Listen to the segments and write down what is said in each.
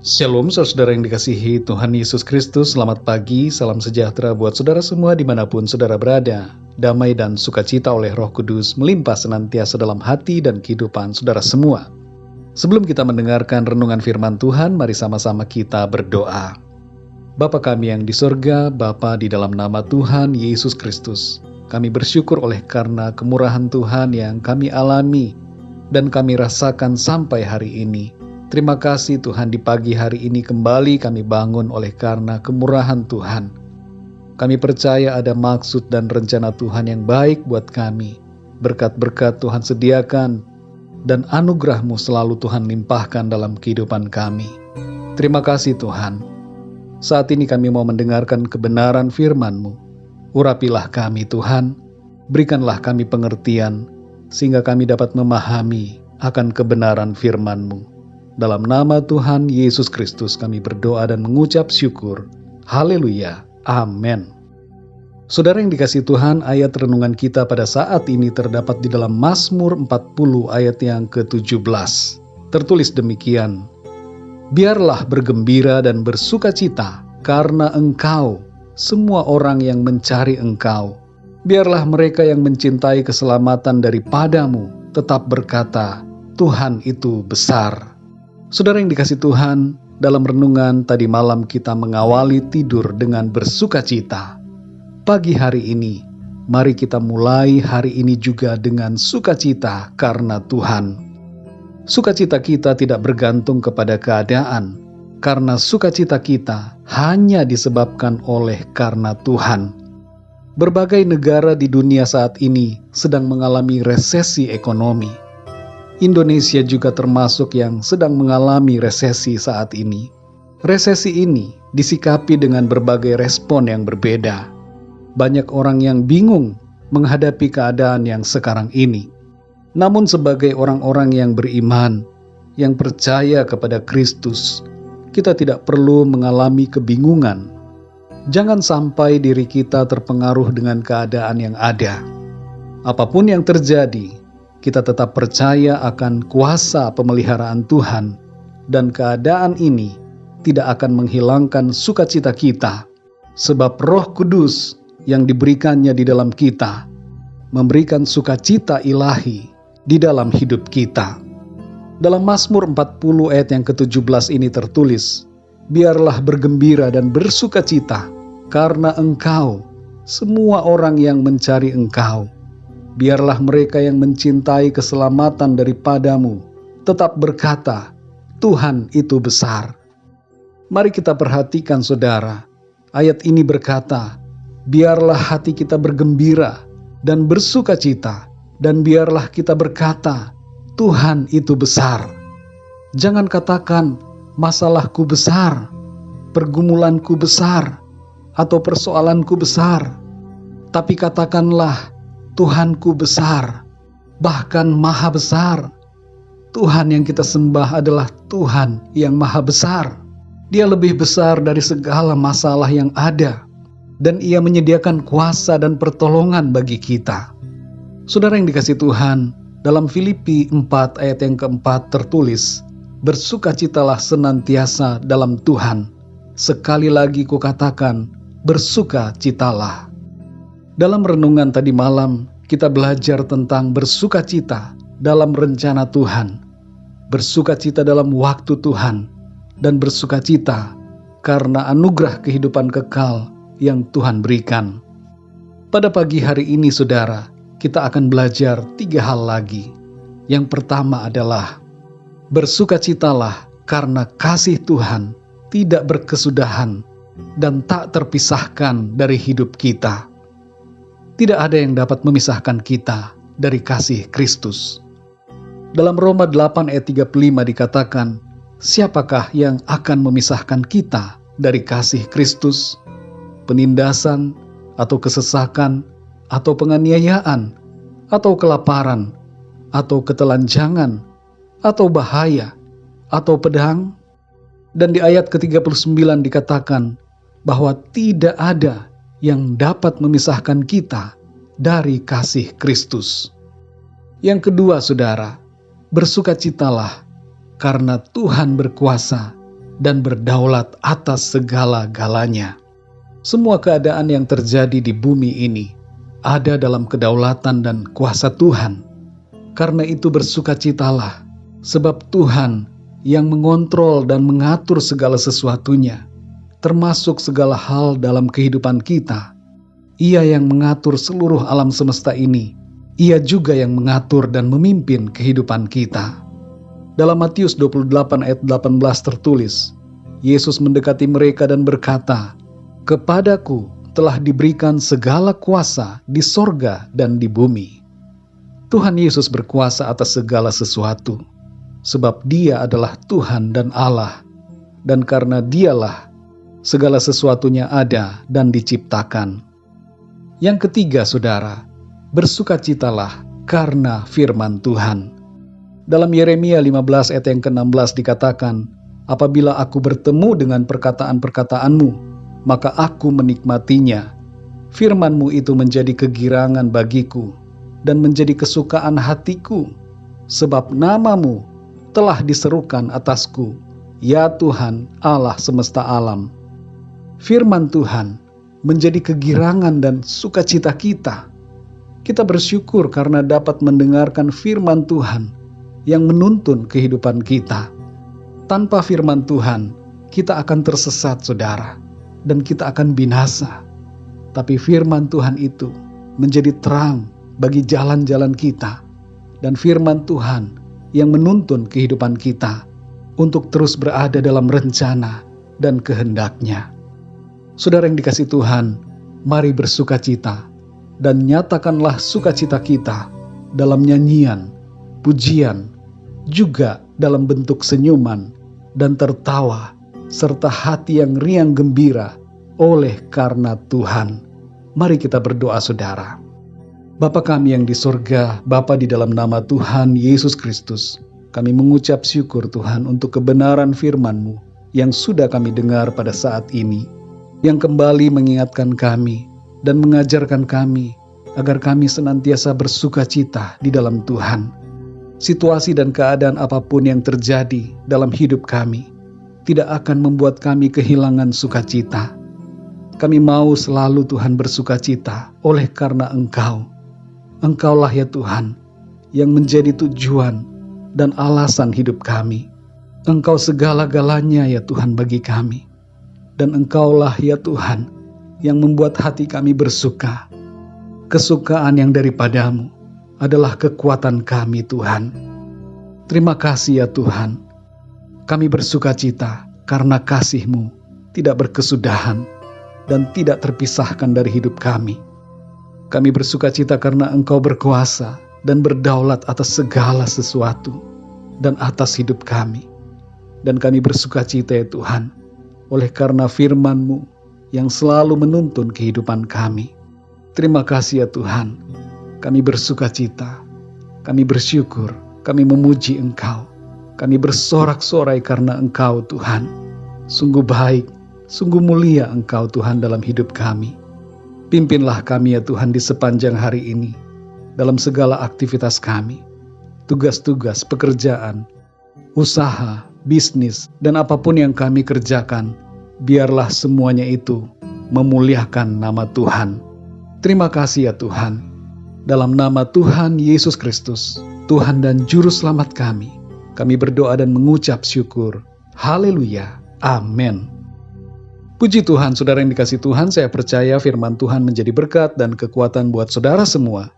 Shalom saudara yang dikasihi Tuhan Yesus Kristus, selamat pagi, salam sejahtera buat saudara semua dimanapun saudara berada. Damai dan sukacita oleh Roh Kudus melimpah senantiasa dalam hati dan kehidupan saudara semua. Sebelum kita mendengarkan renungan firman Tuhan, mari sama-sama kita berdoa. Bapa kami yang di sorga, Bapa di dalam nama Tuhan Yesus Kristus, kami bersyukur oleh karena kemurahan Tuhan yang kami alami dan kami rasakan sampai hari ini. Terima kasih Tuhan, di pagi hari ini kembali kami bangun oleh karena kemurahan Tuhan. Kami percaya ada maksud dan rencana Tuhan yang baik buat kami. Berkat-berkat Tuhan sediakan dan anugerah-Mu selalu Tuhan limpahkan dalam kehidupan kami. Terima kasih Tuhan. Saat ini kami mau mendengarkan kebenaran firman-Mu. Urapilah kami Tuhan, berikanlah kami pengertian sehingga kami dapat memahami akan kebenaran firman-Mu. Dalam nama Tuhan Yesus Kristus kami berdoa dan mengucap syukur. Haleluya. Amin. Saudara yang dikasihi Tuhan, ayat renungan kita pada saat ini terdapat di dalam Mazmur 40 ayat yang ke-17. Tertulis demikian, biarlah bergembira dan bersukacita karena Engkau, semua orang yang mencari Engkau. Biarlah mereka yang mencintai keselamatan daripadamu tetap berkata, Tuhan itu besar. Saudara yang dikasihi Tuhan, dalam renungan tadi malam kita mengawali tidur dengan bersukacita. Pagi hari ini, mari kita mulai hari ini juga dengan sukacita karena Tuhan. Sukacita kita tidak bergantung kepada keadaan, karena sukacita kita hanya disebabkan oleh karena Tuhan. Berbagai negara di dunia saat ini sedang mengalami resesi ekonomi. Indonesia juga termasuk yang sedang mengalami resesi saat ini. Resesi ini disikapi dengan berbagai respon yang berbeda. Banyak orang yang bingung menghadapi keadaan yang sekarang ini. Namun sebagai orang-orang yang beriman, yang percaya kepada Kristus, kita tidak perlu mengalami kebingungan. Jangan sampai diri kita terpengaruh dengan keadaan yang ada. Apapun yang terjadi, kita tetap percaya akan kuasa pemeliharaan Tuhan, dan keadaan ini tidak akan menghilangkan sukacita kita, sebab Roh Kudus yang diberikannya di dalam kita memberikan sukacita ilahi di dalam hidup kita. Dalam Mazmur 40 ayat yang ke-17 ini tertulis, biarlah bergembira dan bersukacita karena Engkau, semua orang yang mencari Engkau. Biarlah mereka yang mencintai keselamatan daripadamu tetap berkata, Tuhan itu besar. Mari kita perhatikan saudara, ayat ini berkata, biarlah hati kita bergembira dan bersukacita, dan biarlah kita berkata, Tuhan itu besar. Jangan katakan, masalahku besar, pergumulanku besar, atau persoalanku besar. Tapi katakanlah, Tuhanku besar, bahkan maha besar. Tuhan yang kita sembah adalah Tuhan yang maha besar. Dia lebih besar dari segala masalah yang ada, dan Ia menyediakan kuasa dan pertolongan bagi kita. Saudara yang dikasihi Tuhan, dalam Filipi 4 ayat yang keempat tertulis, bersukacitalah senantiasa dalam Tuhan. Sekali lagi kukatakan, bersukacitalah. Dalam renungan tadi malam, kita belajar tentang bersukacita dalam rencana Tuhan, bersukacita dalam waktu Tuhan, dan bersukacita karena anugerah kehidupan kekal yang Tuhan berikan. Pada pagi hari ini, saudara, kita akan belajar 3 hal lagi. Yang pertama adalah, bersukacitalah karena kasih Tuhan tidak berkesudahan dan tak terpisahkan dari hidup kita. Tidak ada yang dapat memisahkan kita dari kasih Kristus. Dalam Roma 8 ayat 35 dikatakan, siapakah yang akan memisahkan kita dari kasih Kristus? Penindasan, atau kesesakan, atau penganiayaan, atau kelaparan, atau ketelanjangan, atau bahaya, atau pedang? Dan di ayat ke-39 dikatakan bahwa tidak ada yang dapat memisahkan kita dari kasih Kristus. Yang kedua, saudara, bersukacitalah karena Tuhan berkuasa dan berdaulat atas segala-galanya. Semua keadaan yang terjadi di bumi ini ada dalam kedaulatan dan kuasa Tuhan. Karena itu bersukacitalah, sebab Tuhan yang mengontrol dan mengatur segala sesuatunya, termasuk segala hal dalam kehidupan kita. Ia yang mengatur seluruh alam semesta ini, Ia juga yang mengatur dan memimpin kehidupan kita. Dalam Matius 28 ayat 18 tertulis, Yesus mendekati mereka dan berkata, "Kepadaku telah diberikan segala kuasa di sorga dan di bumi." Tuhan Yesus berkuasa atas segala sesuatu, sebab Dia adalah Tuhan dan Allah, dan karena Dialah segala sesuatunya ada dan diciptakan. Yang ketiga, saudara, bersukacitalah karena firman Tuhan. Dalam Yeremia 15 ayat yang ke-16 dikatakan, "Apabila aku bertemu dengan perkataan-perkataanmu, maka aku menikmatinya. Firman-Mu itu menjadi kegirangan bagiku dan menjadi kesukaan hatiku, sebab nama-Mu telah diserukan atasku, ya Tuhan Allah semesta alam." Firman Tuhan menjadi kegirangan dan sukacita kita. Kita bersyukur karena dapat mendengarkan firman Tuhan yang menuntun kehidupan kita. Tanpa firman Tuhan, kita akan tersesat, saudara, dan kita akan binasa. Tapi firman Tuhan itu menjadi terang bagi jalan-jalan kita, dan firman Tuhan yang menuntun kehidupan kita untuk terus berada dalam rencana dan kehendak-Nya. Saudara yang dikasihi Tuhan, mari bersukacita dan nyatakanlah sukacita kita dalam nyanyian, pujian, juga dalam bentuk senyuman dan tertawa, serta hati yang riang gembira oleh karena Tuhan. Mari kita berdoa, saudara. Bapa kami yang di sorga, Bapa di dalam nama Tuhan Yesus Kristus, kami mengucap syukur Tuhan untuk kebenaran firman-Mu yang sudah kami dengar pada saat ini, yang kembali mengingatkan kami dan mengajarkan kami agar kami senantiasa bersukacita di dalam Tuhan. Situasi dan keadaan apapun yang terjadi dalam hidup kami tidak akan membuat kami kehilangan sukacita. Kami mau selalu Tuhan bersukacita oleh karena Engkau. Engkaulah ya Tuhan yang menjadi tujuan dan alasan hidup kami. Engkau segala-galanya ya Tuhan bagi kami. Dan Engkaulah ya Tuhan yang membuat hati kami bersuka. Kesukaan yang daripada-Mu adalah kekuatan kami Tuhan. Terima kasih ya Tuhan. Kami bersukacita karena kasih-Mu tidak berkesudahan dan tidak terpisahkan dari hidup kami. Kami bersukacita karena Engkau berkuasa dan berdaulat atas segala sesuatu dan atas hidup kami. Dan kami bersukacita ya Tuhan, oleh karena firman-Mu yang selalu menuntun kehidupan kami. Terima kasih ya Tuhan, kami bersukacita, kami bersyukur, kami memuji Engkau. Kami bersorak-sorai karena Engkau Tuhan. Sungguh baik, sungguh mulia Engkau Tuhan dalam hidup kami. Pimpinlah kami ya Tuhan di sepanjang hari ini, dalam segala aktivitas kami, tugas-tugas, pekerjaan, usaha, bisnis, dan apapun yang kami kerjakan, biarlah semuanya itu memuliakan nama Tuhan. Terima kasih ya Tuhan. Dalam nama Tuhan Yesus Kristus, Tuhan dan Juru Selamat kami berdoa dan mengucap syukur. Haleluya. Amin. Puji Tuhan, saudara yang dikasihi Tuhan, saya percaya firman Tuhan menjadi berkat dan kekuatan buat saudara semua.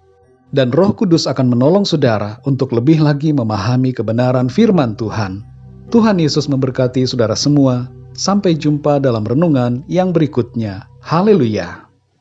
Dan Roh Kudus akan menolong saudara untuk lebih lagi memahami kebenaran firman Tuhan. Tuhan Yesus memberkati saudara semua. Sampai jumpa dalam renungan yang berikutnya. Haleluya.